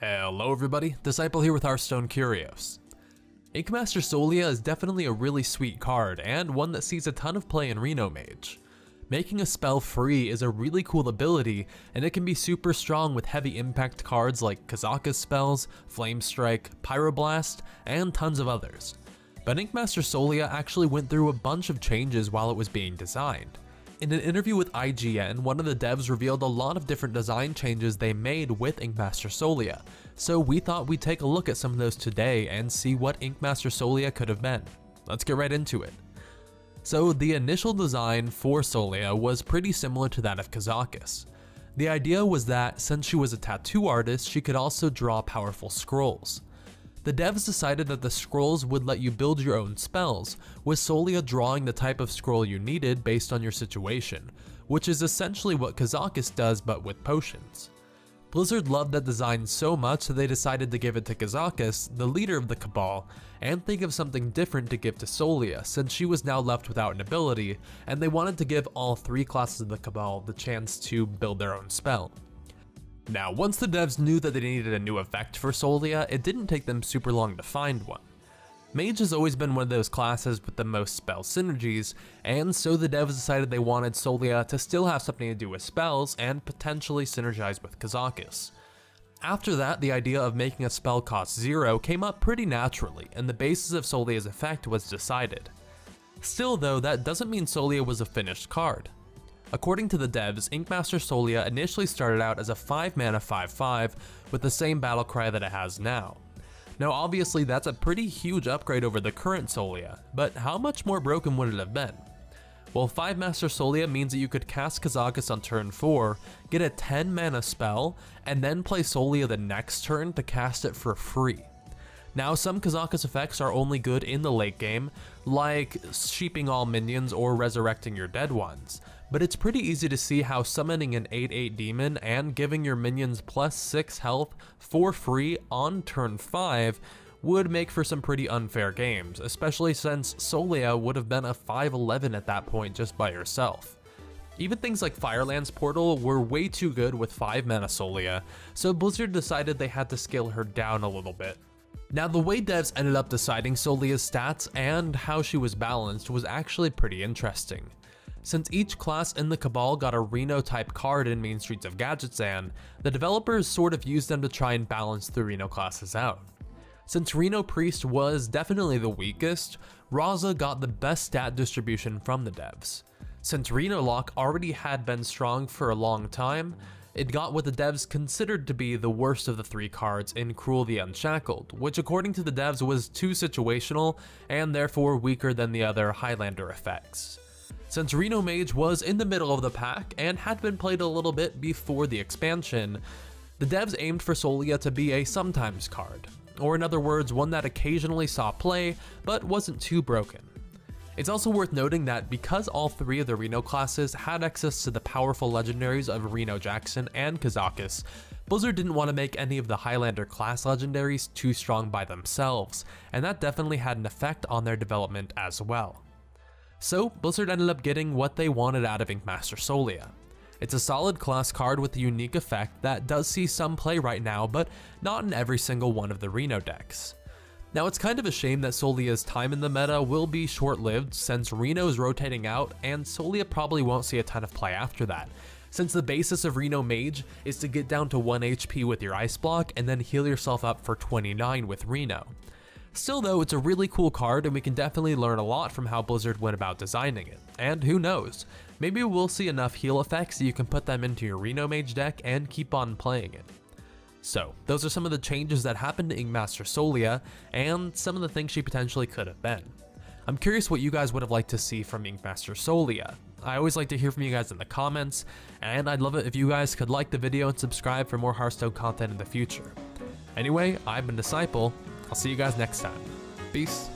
Hello everybody, Disciple here with Hearthstone Curios. Inkmaster Solia is definitely a really sweet card, and one that sees a ton of play in Reno Mage. Making a spell free is a really cool ability, and it can be super strong with heavy impact cards like Kazakus spells, Flame Strike, Pyroblast, and tons of others. But Inkmaster Solia actually went through a bunch of changes while it was being designed. In an interview with IGN, one of the devs revealed a lot of different design changes they made with Inkmaster Solia, so we thought we'd take a look at some of those today and see what Inkmaster Solia could have been. Let's get right into it. So the initial design for Solia was pretty similar to that of Kazakus. The idea was that since she was a tattoo artist, she could also draw powerful scrolls. The devs decided that the scrolls would let you build your own spells, with Solia drawing the type of scroll you needed based on your situation, which is essentially what Kazakus does but with potions. Blizzard loved that design so much that they decided to give it to Kazakus, the leader of the Cabal, and think of something different to give to Solia since she was now left without an ability, and they wanted to give all three classes of the Cabal the chance to build their own spell. Now, once the devs knew that they needed a new effect for Solia, it didn't take them super long to find one. Mage has always been one of those classes with the most spell synergies, and so the devs decided they wanted Solia to still have something to do with spells and potentially synergize with Kazakus. After that, the idea of making a spell cost 0 came up pretty naturally, and the basis of Solia's effect was decided. Still though, that doesn't mean Solia was a finished card. According to the devs, Inkmaster Solia initially started out as a 5-mana 5/5 with the same battlecry that it has now. Now obviously that's a pretty huge upgrade over the current Solia, but how much more broken would it have been? Well, 5-Master Solia means that you could cast Kazakus on turn 4, get a 10-mana spell, and then play Solia the next turn to cast it for free. Now, some Kazakus effects are only good in the late game, like sheeping all minions or resurrecting your dead ones, but it's pretty easy to see how summoning an 8/8 demon and giving your minions plus 6 health for free on turn 5 would make for some pretty unfair games, especially since Solia would have been a 5/11 at that point just by herself. Even things like Fireland's Portal were way too good with 5-mana Solia, so Blizzard decided they had to scale her down a little bit. Now, the way devs ended up deciding Solia's stats and how she was balanced was actually pretty interesting. Since each class in the Cabal got a Reno type card in Main Streets of Gadgetzan, the developers sort of used them to try and balance the Reno classes out. Since Reno Priest was definitely the weakest, Raza got the best stat distribution from the devs. Since Reno Lock already had been strong for a long time, it got what the devs considered to be the worst of the 3 cards in Cruel the Unshackled, which according to the devs was too situational and therefore weaker than the other Highlander effects. Since Reno Mage was in the middle of the pack and had been played a little bit before the expansion, the devs aimed for Solia to be a sometimes card, or in other words, one that occasionally saw play but wasn't too broken. It's also worth noting that because all 3 of the Reno classes had access to the powerful legendaries of Reno Jackson and Kazakus, Blizzard didn't want to make any of the Highlander class legendaries too strong by themselves, and that definitely had an effect on their development as well. So Blizzard ended up getting what they wanted out of Inkmaster Solia. It's a solid class card with a unique effect that does see some play right now, but not in every single one of the Reno decks. Now, it's kind of a shame that Solia's time in the meta will be short-lived since Reno's rotating out and Solia probably won't see a ton of play after that, since the basis of Reno Mage is to get down to 1 HP with your Ice Block and then heal yourself up for 29 with Reno. Still though, it's a really cool card and we can definitely learn a lot from how Blizzard went about designing it, and who knows, maybe we'll see enough heal effects that you can put them into your Reno Mage deck and keep on playing it. So, those are some of the changes that happened to Inkmaster Solia, and some of the things she potentially could have been. I'm curious what you guys would have liked to see from Inkmaster Solia. I always like to hear from you guys in the comments, and I'd love it if you guys could like the video and subscribe for more Hearthstone content in the future. Anyway, I've been Disciple, I'll see you guys next time. Peace.